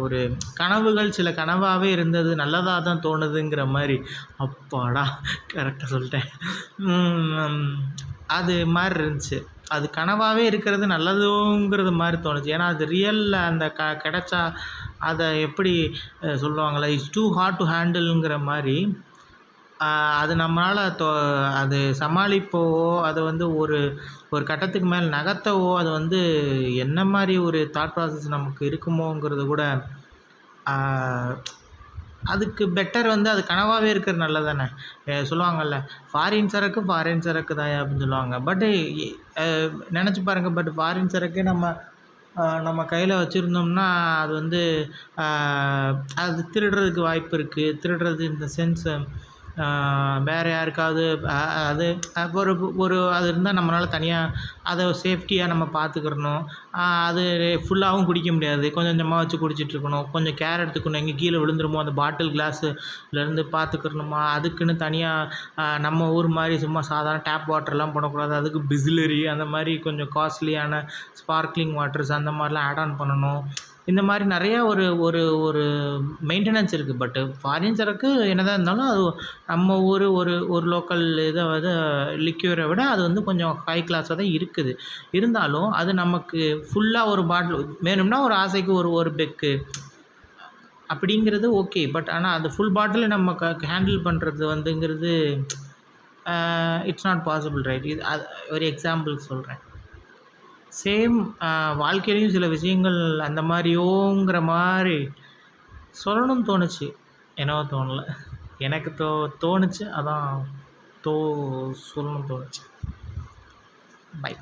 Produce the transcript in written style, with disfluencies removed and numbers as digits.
ஒரு கனவுகள் சில கனவாகவே இருந்தது நல்லதாக தான் தோணுதுங்கிற மாதிரி. அப்பாடா கரெக்டாக சொல்லிட்டேன். அது மாதிரி இருந்துச்சு. அது கனவாகவே இருக்கிறது நல்லதுங்கிறது மாதிரி தோணுச்சு. ஏன்னா அது ரியலில் அந்த கிடச்சா அதை எப்படி சொல்லுவாங்களே, இட்ஸ் டூ ஹார்ட் டு ஹேண்டில்ங்கிற மாதிரி அது நம்மளால் அது சமாளிப்போவோ அதை வந்து ஒரு ஒரு கட்டத்துக்கு மேலே நகர்த்தவோ அது வந்து என்ன மாதிரி ஒரு தாட் ப்ராசஸ் நமக்கு இருக்குமோங்கிறது கூட அதுக்கு பெட்டர் வந்து அது கனவாகவே இருக்கிறது நல்லது தானே. சொல்லுவாங்கள்ல, ஃபாரின் சரக்கு தான் அப்படின்னு சொல்லுவாங்க. பட்டு நினச்சி பாருங்கள், பட் ஃபாரின் சரக்கு நம்ம கையில் வச்சுருந்தோம்னா அது வந்து அது திருடுறதுக்கு வாய்ப்பு இருக்குது. திருடுறது இந்த சென்ஸ் வேறு யாருக்காவது அது ஒரு அது இருந்தால் நம்மளால் தனியாக அதை சேஃப்டியாக நம்ம பார்த்துக்கிறணும். அது ஃபுல்லாகவும் குடிக்க முடியாது, கொஞ்சம் கொஞ்சமாக வச்சு குடிச்சிட்ருக்கணும், கொஞ்சம் கேர் எடுத்துக்கணும், எங்கே கீழே விழுந்துருமோ அந்த பாட்டில் கிளாஸுலேருந்து பார்த்துக்கிறணுமா. அதுக்குன்னு தனியாக நம்ம ஊர் மாதிரி சும்மா சாதாரண டேப் வாட்டர்லாம் போடக்கூடாது, அதுக்கு பிஸ்லரி அந்த மாதிரி கொஞ்சம் காஸ்ட்லியான ஸ்பார்க்லிங் வாட்டர்ஸ் அந்த மாதிரிலாம் ஆட் ஆன் பண்ணணும். இந்த மாதிரி நிறையா ஒரு ஒரு ஒரு மெயின்டெனன்ஸ் இருக்குது. பட்டு ஃபாரின் சரக்கு என்னதான் இருந்தாலும் அது நம்ம ஊர் ஒரு லோக்கல் இதை வந்து லிக்யூரை விட அது வந்து கொஞ்சம் ஹை கிளாஸாக தான் இருக்குது. இருந்தாலும் அது நமக்கு ஃபுல்லாக ஒரு பாட்டில் வேணும்னா ஒரு ஆசைக்கு ஒரு பெக்கு அப்படிங்கிறது ஓகே. பட் ஆனால் அது ஃபுல் பாட்டில் நம்ம ஹேண்டில் பண்ணுறது வந்துங்கிறது இட்ஸ் நாட் பாசிபிள், ரைட்? இது அது ஒரு எக்ஸாம்பிள் சொல்கிறேன். சேம் வாழ்க்கையிலையும் சில விஷயங்கள் அந்த மாதிரியோங்கிற மாதிரி சொல்லணும்னு தோணுச்சு, என்னவோ தோணலை எனக்கு. தோணுச்சு, அதான் சொல்லணும்னு தோணுச்சு. பை.